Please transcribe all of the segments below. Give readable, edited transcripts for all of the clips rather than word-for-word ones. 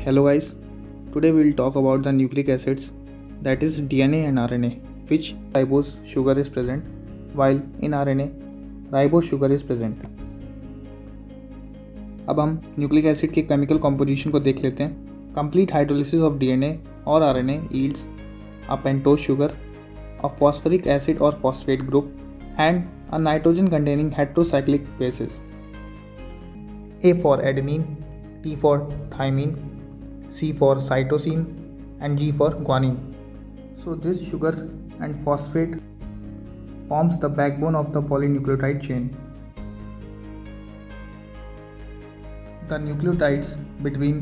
Hello guys, today we will talk about the nucleic acids, that is DNA and RNA, which ribose sugar is present, while in RNA ribose sugar is present. अब हम nucleic acid के chemical composition को देख लेते हैं. Complete hydrolysis of DNA और RNA yields a pentose sugar, a phosphoric acid or phosphate group, and a nitrogen containing heterocyclic bases. A for adenine, T for thymine, C for cytosine, and G for guanine. So this sugar and phosphate forms the backbone of the polynucleotide chain. The nucleotides between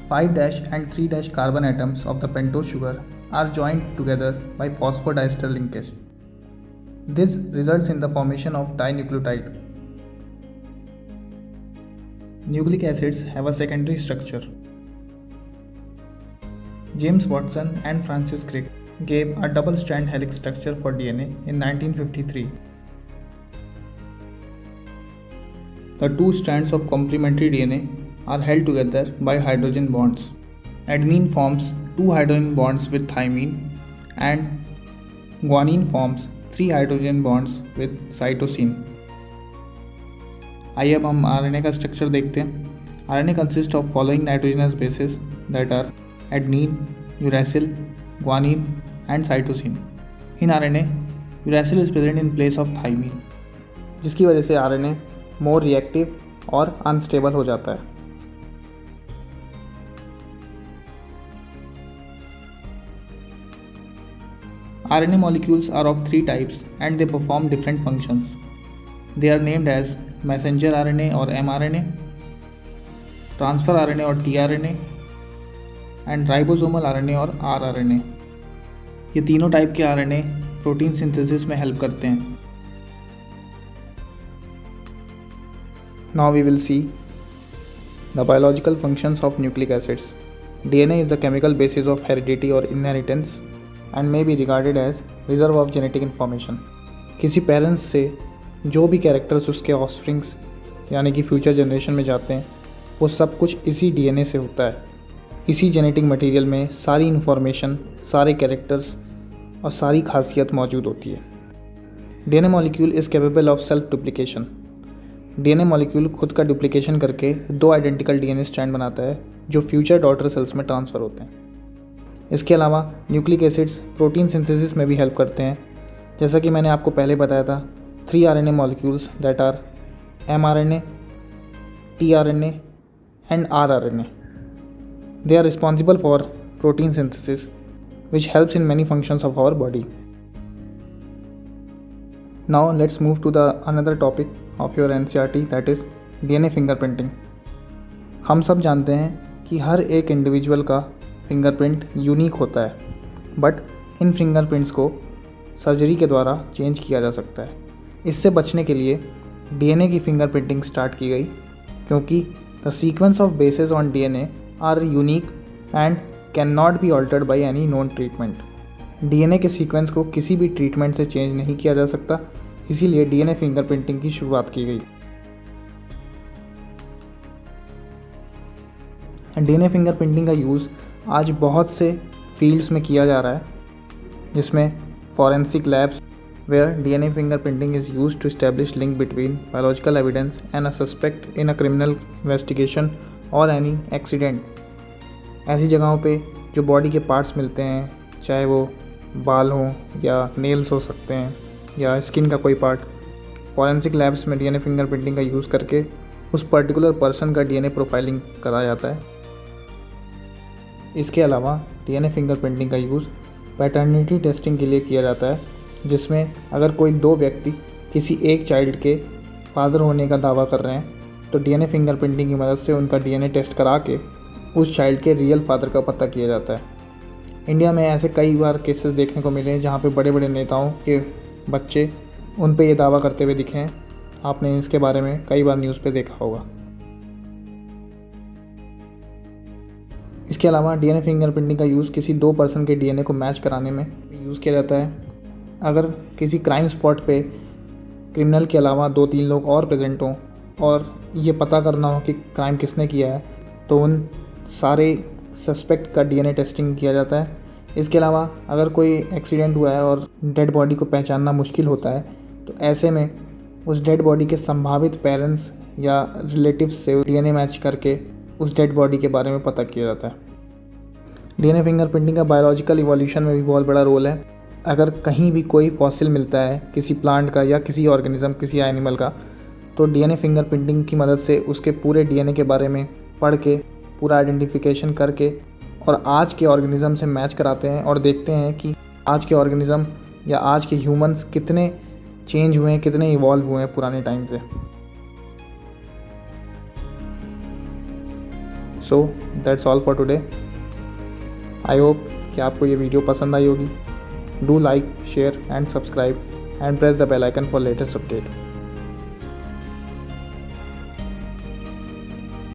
5' and 3' carbon atoms of the pentose sugar are joined together by phosphodiester linkage. This results in the formation of dinucleotide. Nucleic acids have a secondary structure. James Watson and Francis Crick gave a double-strand helix structure for DNA in 1953. The two strands of complementary DNA are held together by hydrogen bonds. Adenine forms 2 hydrogen bonds with thymine and guanine forms 3 hydrogen bonds with cytosine. आइए अब हम RNA का structure देखते हैं. RNA consists of following nitrogenous bases that are adenine, uracil, guanine and cytosine. In RNA, uracil is present in place of thymine, जिसकी वजह से RNA more reactive और unstable हो जाता है. RNA molecules are of 3 types and they perform different functions. They are named as messenger RNA or mRNA, transfer RNA or tRNA, and ribosomal RNA और rRNA. ये तीनों टाइप के RNA protein synthesis में help करते हैं. Now we will see the biological functions of nucleic acids. DNA is the chemical basis of heredity or inheritance and may be regarded as reserve of genetic information. किसी parents से जो भी characters उसके offsprings यानी कि future generation में जाते हैं वो सब कुछ इसी DNA से होता है. इसी जेनेटिक मटेरियल में सारी इन्फॉर्मेशन, सारे कैरेक्टर्स और सारी खासियत मौजूद होती है. DNA molecule is capable of self duplication. DNA molecule खुद का डुप्लीकेशन करके 2 आइडेंटिकल DNA स्ट्रैंड बनाता है जो फ्यूचर डॉटर सेल्स में ट्रांसफ़र होते हैं. इसके अलावा न्यूक्लिक एसिड्स प्रोटीन सिंथेसिस में भी हेल्प करते हैं. जैसा कि मैंने आपको पहले बताया था, 3 RNA molecules that are mRNA, tRNA and rRNA. They are responsible for protein synthesis which helps in many functions of our body. Now let's move to the another topic of your NCERT, that is DNA fingerprinting. हम सब जानते हैं कि हर एक individual का fingerprint unique होता है, but in fingerprints को सर्जरी के द्वारा चेंज किया जा सकता है. इससे बचने के लिए DNA की फिंगरप्रिंटिंग स्टार्ट की गई क्योंकि the sequence of bases on DNA are unique and can not be altered by any known treatment. DNA के सीक्वेंस को किसी भी ट्रीटमेंट से चेंज नहीं किया जा सकता, इसीलिए DNA फिंगरप्रिंटिंग की शुरुआत की गई. DNA फिंगरप्रिंटिंग का यूज़ आज बहुत से फील्ड्स में किया जा रहा है, जिसमें forensic labs where DNA fingerprinting is used to establish link between biological evidence and a suspect in a criminal investigation or any accident. ऐसी जगहों पे जो बॉडी के पार्ट्स मिलते हैं, चाहे वो बाल हों या नेल्स हो सकते हैं या स्किन का कोई पार्ट, फॉरेंसिक लैब्स में DNA फिंगरप्रिंटिंग का यूज़ करके उस पर्टिकुलर पर्सन का DNA प्रोफाइलिंग करा जाता है. इसके अलावा DNA फिंगरप्रिंटिंग का यूज़ पैटर्निटी टेस्टिंग के लिए किया जाता है, जिसमें अगर कोई 2 व्यक्ति किसी एक चाइल्ड के फादर होने का दावा कर रहे हैं तो DNA फिंगरप्रिंटिंग की मदद से उनका DNA टेस्ट करा के उस चाइल्ड के रियल फादर का पता किया जाता है. इंडिया में ऐसे कई बार केसेस देखने को मिले हैं जहाँ पे बड़े बड़े नेताओं के बच्चे उन पे ये दावा करते हुए दिखे हैं. आपने इसके बारे में कई बार न्यूज़ पे देखा होगा. इसके अलावा DNA फिंगरप्रिंटिंग का यूज़ किसी 2 पर्सन के DNA को मैच कराने में यूज़ किया जाता है. अगर किसी क्राइम स्पॉट पे क्रिमिनल के अलावा 2-3 लोग और प्रेजेंट हों और ये पता करना हो कि क्राइम किसने किया है, तो उन सारे सस्पेक्ट का डीएनए टेस्टिंग किया जाता है। इसके अलावा अगर कोई एक्सीडेंट हुआ है और डेड बॉडी को पहचानना मुश्किल होता है तो ऐसे में उस डेड बॉडी के संभावित पेरेंट्स या रिलेटिव्स से डीएनए मैच करके उस डेड बॉडी के बारे में पता किया जाता है। डीएनए फिंगरप्रिंटिंग का बायोलॉजिकल इवोल्यूशन में भी बहुत बड़ा रोल है। अगर कहीं भी कोई फॉसिल मिलता है किसी प्लांट का या किसी ऑर्गेनिज्म, किसी एनिमल का, तो डीएनए फिंगरप्रिंटिंग की मदद से उसके पूरे डीएनए के बारे में पढ़ के पूरा आइडेंटिफिकेशन करके और आज के ऑर्गेनिज्म से मैच कराते हैं और देखते हैं कि आज के ऑर्गेनिज्म या आज के ह्यूमंस कितने चेंज हुए हैं, कितने इवॉल्व हुए हैं पुराने टाइम से। So that's all for today. I hope कि आपको ये वीडियो पसंद आई होगी। Do like, share and subscribe and press the bell icon for latest update.